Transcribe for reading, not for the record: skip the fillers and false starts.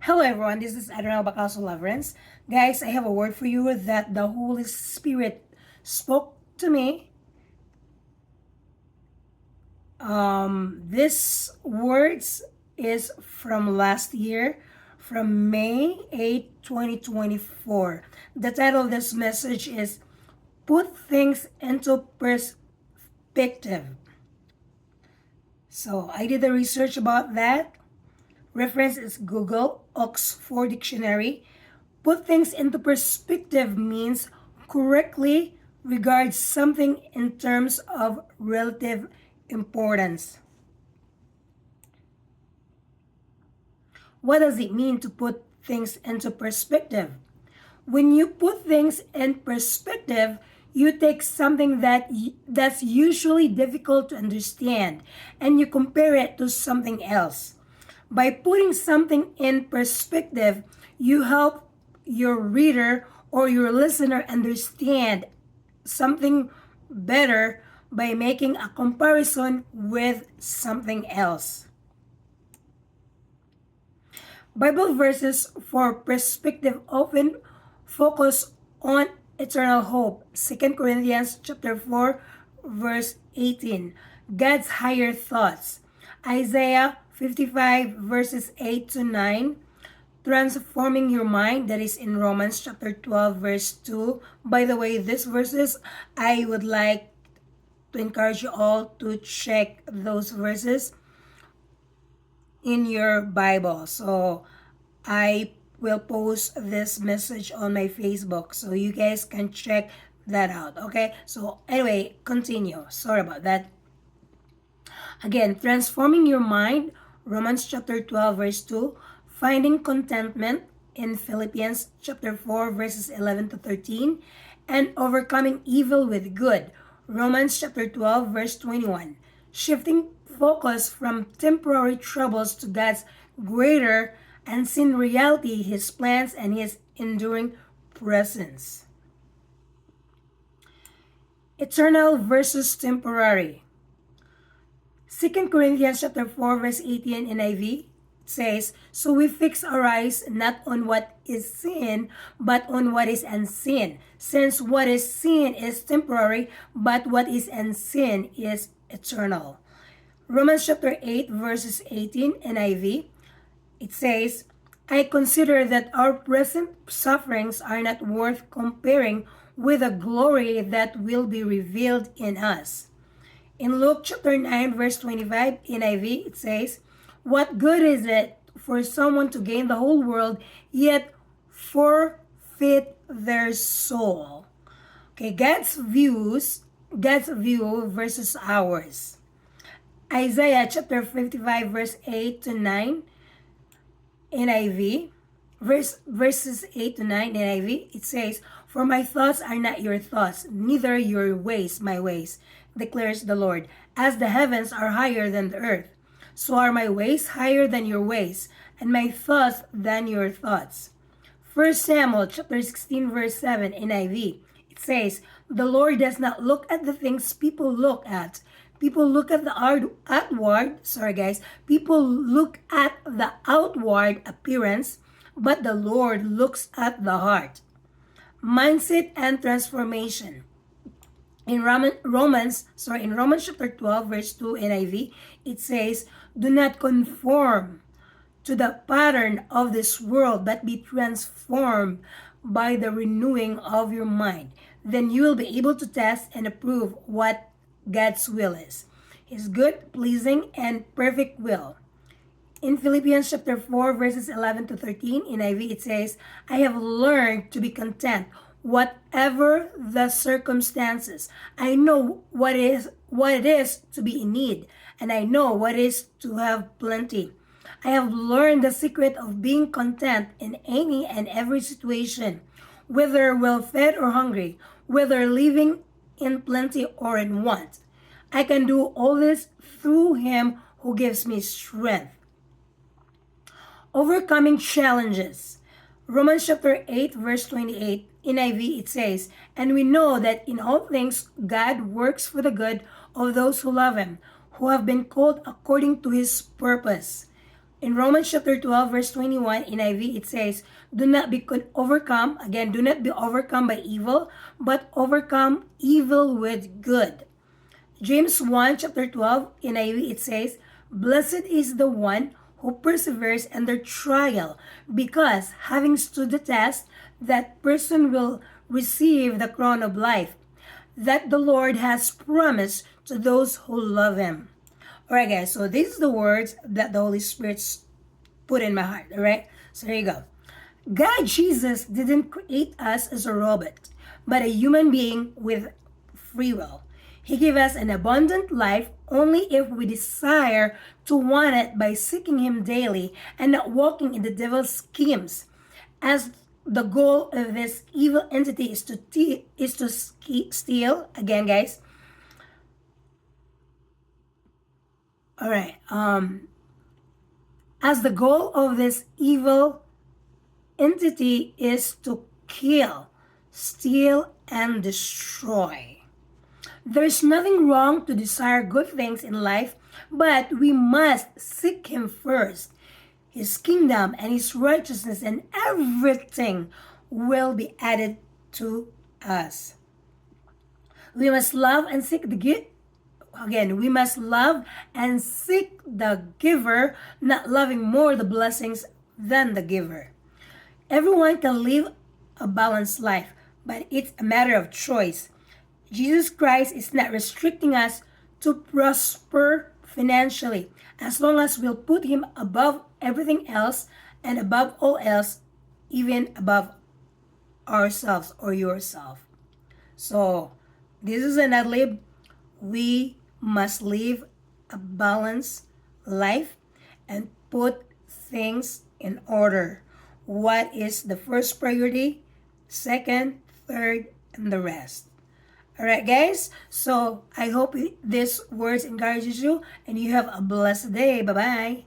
Hello everyone, this is Adriana Bacaso Lavrens. Guys, I have a word for you that the Holy Spirit spoke to me. This words is from last year, from May 8, 2024. The title of this message is Put Things into Perspective. So I did the research about that. Reference is Google, Oxford Dictionary. Put things into perspective means correctly regard something in terms of relative importance. What does it mean to put things into perspective? When you put things in perspective, you take something that's usually difficult to understand and you compare it to something else. By putting something in perspective, you help your reader or your listener understand something better by making a comparison with something else. Bible verses for perspective often focus on eternal hope. 2 Corinthians chapter 4 verse 18. God's higher thoughts. Isaiah 55 verses 8 to 9. Transforming your mind, that is in Romans chapter 12 verse 2. By the way, these verses, I would like to encourage you all to check those verses in your Bible. So I will post this message on my Facebook so you guys can check that out. Okay, so anyway, continue. Sorry about that. Again, transforming your mind, Romans chapter 12 verse 2. Finding contentment in Philippians chapter 4 verses 11 to 13. And overcoming evil with good, Romans chapter 12 verse 21. Shifting focus from temporary troubles to God's greater and seen reality, His plans and His enduring presence. Eternal versus temporary. 2 Corinthians chapter 4 verse 18 NIV says, so we fix our eyes not on what is seen, but on what is unseen. Since what is seen is temporary, but what is unseen is eternal. Romans chapter 8 verses 18 NIV, it says, I consider that our present sufferings are not worth comparing with the glory that will be revealed in us. In Luke chapter 9 verse 25 NIV, it says, what good is it for someone to gain the whole world yet forfeit their soul? Okay, God's view versus ours. Isaiah chapter 55 verse 8 to 9 NIV, verses 8 to 9 NIV, it says, for my thoughts are not your thoughts, neither your ways my ways, declares the Lord. As the heavens are higher than the earth, so are my ways higher than your ways, and my thoughts than your thoughts. 1 Samuel chapter 16 verse 7 NIV, it says, the Lord does not look at the things people look at. People look at the people look at the outward appearance, but the Lord looks at the heart. Mindset and transformation. In Romans chapter 12 verse 2 NIV, it says, do not conform to the pattern of this world, but be transformed by the renewing of your mind. Then you will be able to test and approve what God's will is, His good, pleasing, and perfect will. In Philippians chapter 4 verses 11 to 13 NIV, it says, I have learned to be content whatever the circumstances. I know what it is to be in need, and I know what it is to have plenty. I have learned the secret of being content in any and every situation, whether well-fed or hungry, whether living in plenty or in want. I can do all this through Him who gives me strength. Overcoming challenges. Romans chapter 8 verse 28 NIV, it says, and we know that in all things God works for the good of those who love Him, who have been called according to His purpose. In Romans chapter 12, verse 21, NIV, it says, do not be overcome, again, do not be overcome by evil, but overcome evil with good. James 1, chapter 12, NIV, it says, blessed is the one who perseveres under trial, because having stood the test, that person will receive the crown of life that the Lord has promised to those who love Him. Alright guys, so these are the words that the Holy Spirit put in my heart, alright? So there you go. God, Jesus, didn't create us as a robot, but a human being with free will. He gave us an abundant life only if we desire to want it by seeking Him daily and not walking in the devil's schemes. As the goal of this evil entity is to steal, again guys. Alright, as the goal of this evil entity is to kill, steal, and destroy. There's nothing wrong to desire good things in life, but we must seek Him first, His kingdom and His righteousness, and everything will be added to us. We must love and seek the gift. Again, we must love and seek the giver, not loving more the blessings than the giver. Everyone can live a balanced life, but it's a matter of choice. Jesus Christ is not restricting us to prosper financially, as long as we'll put Him above everything else and above all else, even above ourselves or yourself. So, this is an ad-lib. We must live a balanced life and put things in order. What is the first priority, second, third, and the rest. Alright guys, so I hope these words encourages you and you have a blessed day. Bye-bye.